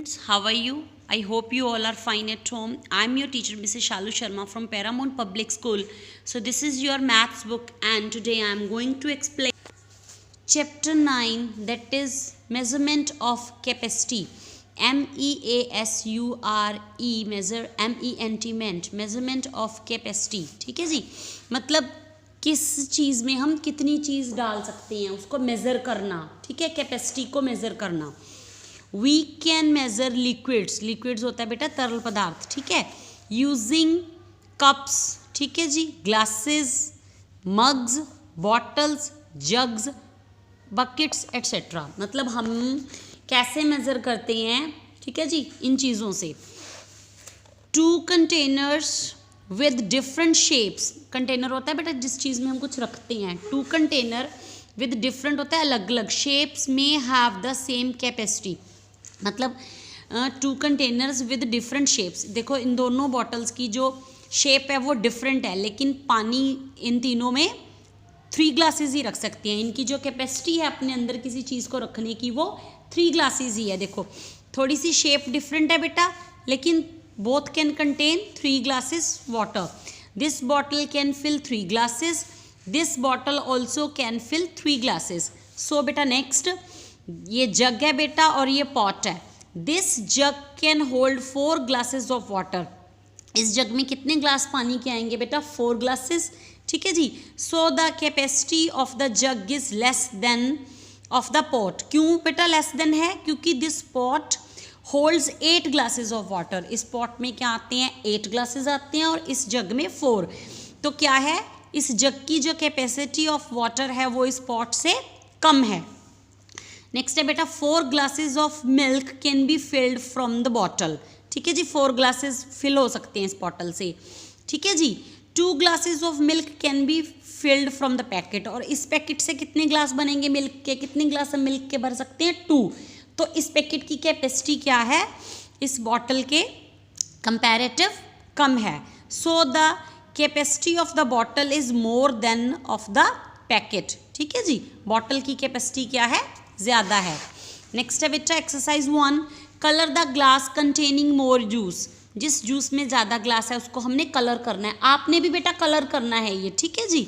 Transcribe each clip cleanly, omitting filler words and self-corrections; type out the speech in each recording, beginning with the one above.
How are you? I hope you all are fine at home. I'm your teacher, Mrs. Shalu Sharma from Paramount Public School. So this is your maths book, and today I'm going to explain chapter 9, that is measurement of capacity. MEASURE measure, MENT measurement of capacity. ठीक है जी, मतलब किस चीज़ में हम कितनी चीज़ डाल सकते हैं उसको मेज़र करना. ठीक है, कैपेसिटी को मेज़र करना. We can measure liquids. Liquids होता है बेटा तरल पदार्थ. ठीक है, यूजिंग कप्स. ठीक है जी, glasses, mugs, bottles, jugs, buckets etcetera. मतलब हम कैसे मेज़र करते हैं, ठीक है जी, इन चीज़ों से. 2 containers with different shapes. Container होता है बेटा जिस चीज़ में हम कुछ रखते हैं. 2 कंटेनर विद डिफरेंट होता है अलग अलग. शेप्स में हैव द सेम कैपेसिटी. मतलब 2 कंटेनर्स विद डिफरेंट शेप्स. देखो इन दोनों बॉटल्स की जो शेप है वो डिफरेंट है, लेकिन पानी इन तीनों में 3 ग्लासेस ही रख सकती हैं. इनकी जो कैपेसिटी है अपने अंदर किसी चीज़ को रखने की वो 3 ग्लासेस ही है. देखो थोड़ी सी शेप डिफरेंट है बेटा, लेकिन both can contain 3 glasses water. This bottle can fill 3 glasses. This bottle also can fill 3 glasses. So बेटा नेक्स्ट, ये जग है बेटा और ये पॉट है. This jug can hold 4 glasses of water. इस जग में कितने ग्लास पानी के आएंगे बेटा? 4 ग्लासेस. ठीक है जी. So the capacity of the jug is less than of the pot. क्यों बेटा लेस देन है? क्योंकि this pot holds 8 glasses of water. इस पॉट में क्या आते हैं? 8 ग्लासेस आते हैं और इस जग में 4. तो क्या है, इस जग की जो कैपेसिटी ऑफ वाटर है वो इस पॉट से कम है. नेक्स्ट है बेटा 4 glasses of milk can be filled from the bottle. ठीक है जी, 4 ग्लासेस फिल हो सकते हैं इस बॉटल से. ठीक है जी. 2 glasses of milk can be filled from the packet. और इस पैकेट से कितने ग्लास बनेंगे मिल्क के? कितने ग्लास हम मिल्क के भर सकते हैं? 2. तो इस पैकेट की कैपेसिटी क्या है? इस बॉटल के कंपैरेटिव कम है. सो the capacity of the bottle is more than of the packet. ठीक है जी, बॉटल की कैपेसिटी क्या है? ज़्यादा है. नेक्स्ट है बेटा exercise 1, colour the glass containing more juice. जिस जूस में ज़्यादा ग्लास है उसको हमने कलर करना है. आपने भी बेटा कलर करना है ये. ठीक है जी.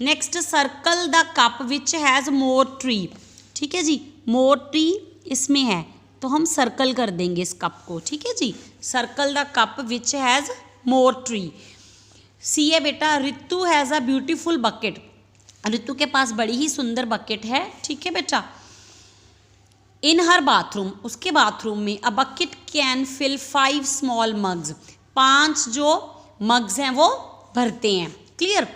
Next, circle the cup which has more tree. ठीक है जी, मोर ट्री इसमें है तो हम सर्कल कर देंगे इस कप को. ठीक है जी, circle the cup which has more tree. See है बेटा, Ritu has a beautiful bucket. Ritu के पास बड़ी ही सुंदर बकेट है. ठीक है बेटा. इन हर बाथरूम, उसके बाथरूम में a bucket can fill 5 small mugs. 5 जो मग्स हैं वो भरते हैं. Clear.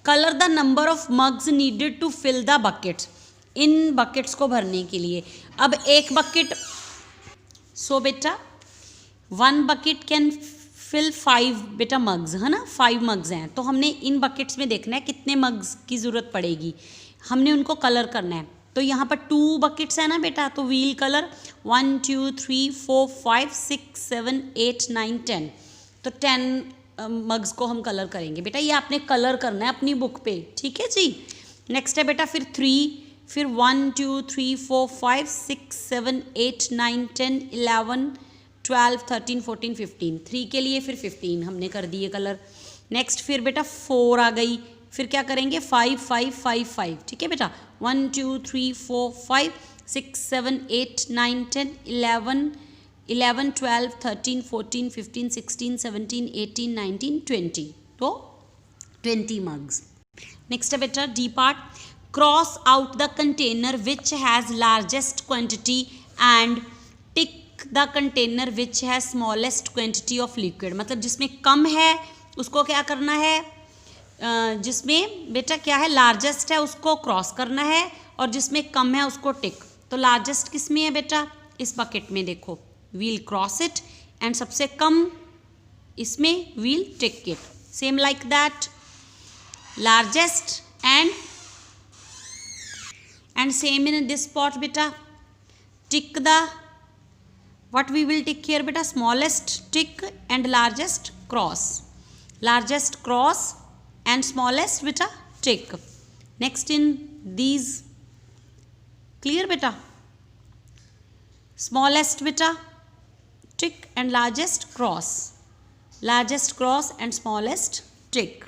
Colour the number of mugs needed to fill the buckets. इन बकेट्स को भरने के लिए अब एक बकेट, सो बेटा 1 बकेट कैन फिल 5 बेटा मग्स, है ना. 5 मग्स हैं तो हमने इन बकेट्स में देखना है कितने मग्स की ज़रूरत पड़ेगी. हमने उनको कलर करना है. तो यहाँ पर 2 बकेट्स है ना बेटा, तो वील कलर 1 2 3 4 5 6 7 8 9 10. तो 10 मग्स को हम कलर करेंगे बेटा. ये आपने कलर करना है अपनी बुक पे. ठीक है जी. नेक्स्ट है बेटा फिर 3, फिर 1 2 3 4 5 6 7 8 9 10 11 12 13 14 15. 3 के लिए फिर 15 हमने कर दिए कलर. नेक्स्ट फिर बेटा 4 आ गई. फिर क्या करेंगे? 5 5 5 5. ठीक है बेटा. 1 2 3 4 5 6 7 8 9 10 11 11 12 13 14 15 16 17 18 19 20. तो 20 मग्स. नेक्स्ट है बेटा D part, cross out the container which has largest quantity and tick the container which has smallest quantity of liquid. मतलब जिसमें कम है उसको क्या करना है? जिसमें बेटा क्या है लार्जेस्ट है उसको क्रॉस करना है, और जिसमें कम है उसको टिक. तो लार्जेस्ट किस में है बेटा? इस बकेट में. देखो वील क्रॉस इट, एंड सबसे कम इसमें will tick it. Same like that largest and same in this pot beta. Tick the, what we will tick here beta? Smallest tick and largest cross. Largest cross and smallest beta tick. Next in these, clear beta? Smallest beta tick, and largest cross and smallest tick.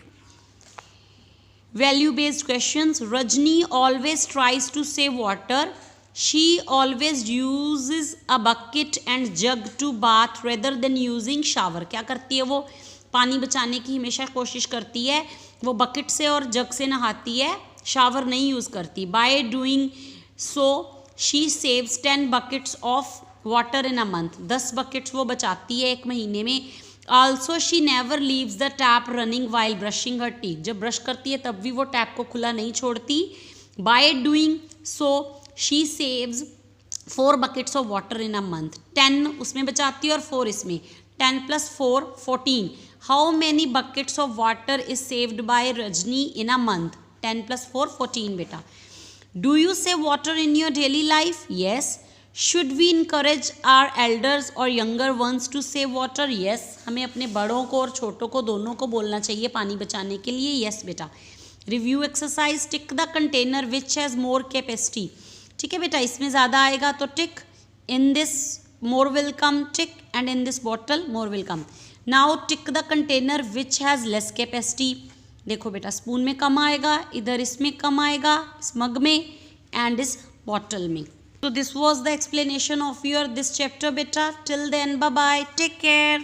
Value based questions. Rajni always tries to save water. She always uses a bucket and jug to bath rather than using shower. क्या करती है वो? पानी बचाने की हमेशा कोशिश करती है, वो बकेट से और जग से नहाती है, शावर नहीं यूज़ करती. By doing so she saves 10 buckets of water in a month. 10 buckets वो बचाती है एक महीने में. Also she never leaves the tap running while brushing her teeth. जब ब्रश करती है तब भी वो टैप को खुला नहीं छोड़ती. By doing so she saves 4 buckets of water in a month. 10 उसमें बचाती है और 4 इसमें. 10 plus 4 14. How many buckets of water is saved by Rajni in a month? 10 plus 4 14 बेटा. Do you save water in your daily life? Yes. Should we encourage our elders or younger ones to save water? Yes. हमें अपने बड़ों को और छोटों को दोनों को बोलना चाहिए पानी बचाने के लिए. Yes बेटा. Review exercise. Tick the container which has more capacity. ठीक है बेटा, इसमें ज़्यादा आएगा तो tick. In this more will come, tick, and in this bottle more will come. Now tick the container which has less capacity. देखो बेटा, spoon में कम आएगा, इधर इसमें कम आएगा, इस मग में एंड इस बॉटल में. So this was the explanation of your this chapter beta. Till then, bye bye, take care.